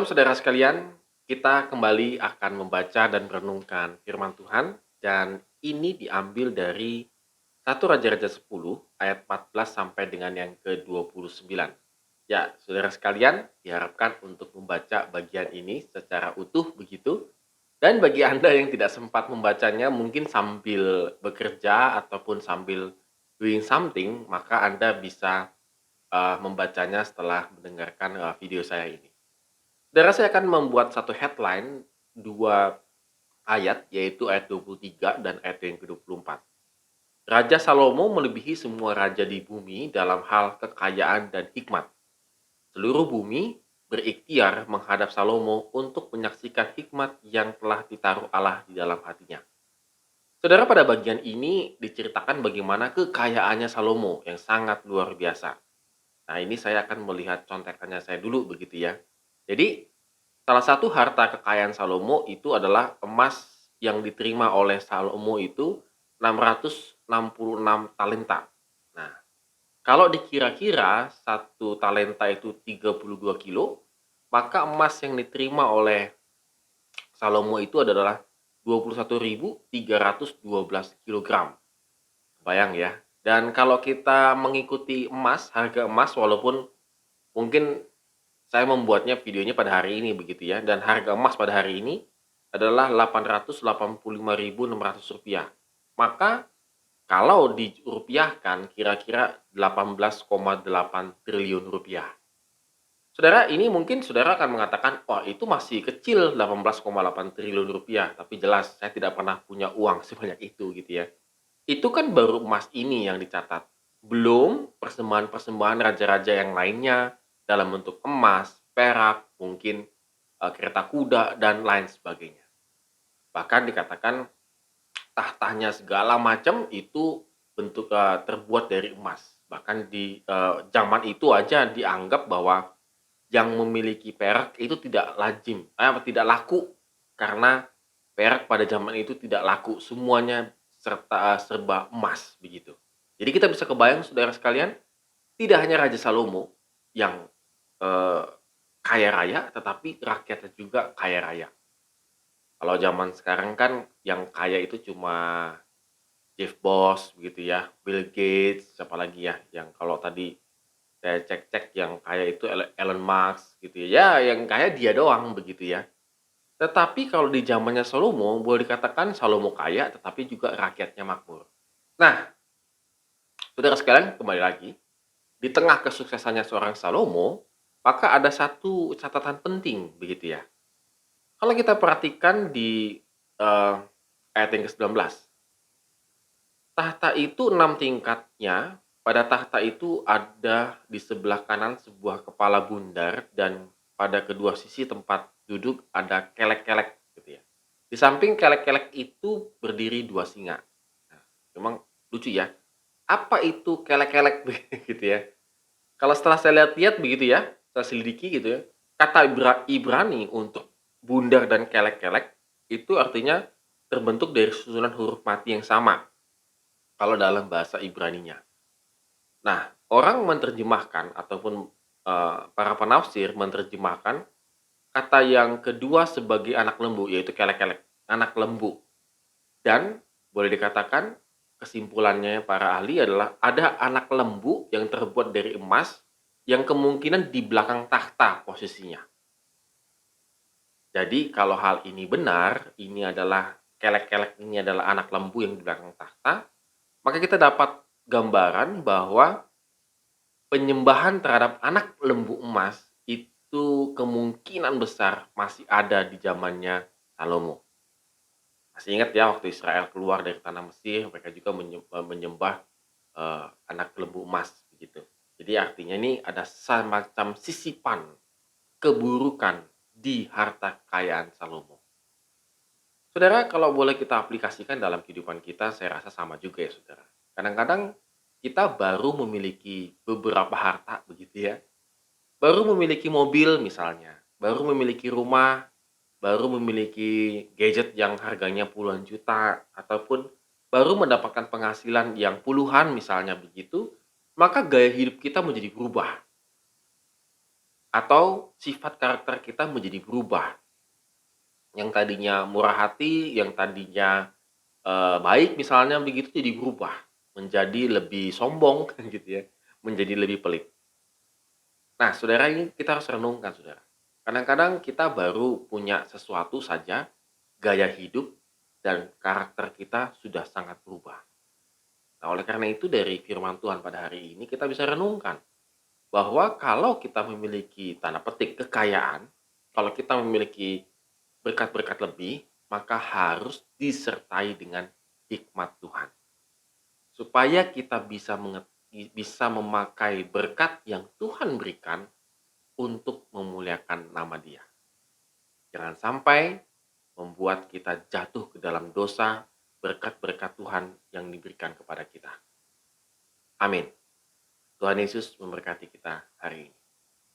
Shalom saudara sekalian, kita kembali akan membaca dan merenungkan firman Tuhan dan ini diambil dari 1 Raja-Raja 10 ayat 14 sampai dengan yang ke-29. Ya, saudara sekalian, diharapkan untuk membaca bagian ini secara utuh begitu. Dan bagi Anda yang tidak sempat membacanya mungkin sambil bekerja ataupun sambil doing something, maka Anda bisa membacanya setelah mendengarkan video saya ini. Saudara, saya akan membuat satu headline, 2 ayat, yaitu ayat 23 dan ayat yang ke-24. Raja Salomo melebihi semua raja di bumi dalam hal kekayaan dan hikmat. Seluruh bumi berikhtiar menghadap Salomo untuk menyaksikan hikmat yang telah ditaruh Allah di dalam hatinya. Saudara, pada bagian ini diceritakan bagaimana kekayaannya Salomo yang sangat luar biasa. Nah, ini saya akan melihat contekannya saya dulu begitu ya. Jadi, salah satu harta kekayaan Salomo itu adalah emas yang diterima oleh Salomo itu 666 talenta. Nah, kalau dikira-kira satu talenta itu 32 kilo, maka emas yang diterima oleh Salomo itu adalah 21.312 kilogram. Bayang ya. Dan kalau kita mengikuti emas, harga emas walaupun mungkin saya membuatnya videonya pada hari ini begitu ya, dan harga emas pada hari ini adalah Rp885.600. Maka kalau dirupiahkan kira-kira 18,8 triliun rupiah. Saudara, ini mungkin saudara akan mengatakan, wah itu masih kecil 18,8 triliun rupiah, tapi jelas saya tidak pernah punya uang sebanyak itu gitu ya. Itu kan baru emas ini yang dicatat. Belum persembahan-persembahan raja-raja yang lainnya dalam bentuk emas, perak, mungkin kereta kuda, dan lain sebagainya. Bahkan dikatakan tahtanya segala macam itu terbuat dari emas. Bahkan di zaman itu aja dianggap bahwa yang memiliki perak itu tidak lazim, tidak laku karena perak pada zaman itu tidak laku, semuanya serba emas begitu. Jadi kita bisa kebayang saudara sekalian, tidak hanya Raja Salomo yang eh, kaya raya, tetapi rakyatnya juga kaya raya. Kalau zaman sekarang kan yang kaya itu cuma Jeff Bezos begitu ya, Bill Gates, siapa lagi ya yang kalau tadi saya cek-cek yang kaya itu Elon Musk gitu ya, ya yang kaya dia doang begitu ya. Tetapi kalau di zamannya Salomo, boleh dikatakan Salomo kaya tetapi juga rakyatnya makmur. Nah, saudara sekalian kembali lagi, di tengah kesuksesannya seorang Salomo, maka ada satu catatan penting begitu ya. Kalau kita perhatikan di ayat yang ke-19, tahta itu 6 tingkatnya, pada tahta itu ada di sebelah kanan sebuah kepala bundar dan pada kedua sisi tempat duduk ada kelek-kelek gitu ya. Di samping kelek-kelek itu berdiri 2 singa. Nah, memang lucu ya. Apa itu kelek-kelek gitu ya. Kalau setelah saya lihat-lihat begitu ya, saya selidiki gitu ya, kata Ibrani untuk bundar dan kelek-kelek itu artinya terbentuk dari susunan huruf mati yang sama kalau dalam bahasa Ibraninya. Nah, orang menerjemahkan ataupun para penafsir menerjemahkan kata yang kedua sebagai anak lembu, yaitu kelek-kelek, anak lembu. Dan boleh dikatakan kesimpulannya para ahli adalah ada anak lembu yang terbuat dari emas yang kemungkinan di belakang tahta posisinya. Jadi kalau hal ini benar, ini adalah kelek-kelek ini adalah anak lembu yang di belakang tahta, maka kita dapat gambaran bahwa penyembahan terhadap anak lembu emas itu kemungkinan besar masih ada di zamannya Salomo. Masih ingat ya waktu Israel keluar dari tanah Mesir, mereka juga menyembah anak lembu emas begitu. Jadi artinya ini ada semacam sisipan keburukan di harta kekayaan Salomo. Saudara, kalau boleh kita aplikasikan dalam kehidupan kita, saya rasa sama juga ya saudara. Kadang-kadang kita baru memiliki beberapa harta begitu ya. Baru memiliki mobil misalnya, baru memiliki rumah, baru memiliki gadget yang harganya puluhan juta, ataupun baru mendapatkan penghasilan yang puluhan misalnya begitu, maka gaya hidup kita menjadi berubah. Atau sifat karakter kita menjadi berubah. Yang tadinya murah hati, yang tadinya baik misalnya begitu jadi berubah, menjadi lebih sombong gitu ya, menjadi lebih pelit. Nah, saudara, ini kita harus renungkan, saudara. Kadang-kadang kita baru punya sesuatu saja, gaya hidup dan karakter kita sudah sangat berubah. Nah, oleh karena itu dari firman Tuhan pada hari ini kita bisa renungkan bahwa kalau kita memiliki tanda petik kekayaan, kalau kita memiliki berkat-berkat lebih, maka harus disertai dengan hikmat Tuhan. Supaya kita bisa memakai berkat yang Tuhan berikan untuk memuliakan nama Dia. Jangan sampai membuat kita jatuh ke dalam dosa berkat-berkat Tuhan yang diberikan kepada kita. Amin. Tuhan Yesus memberkati kita hari ini.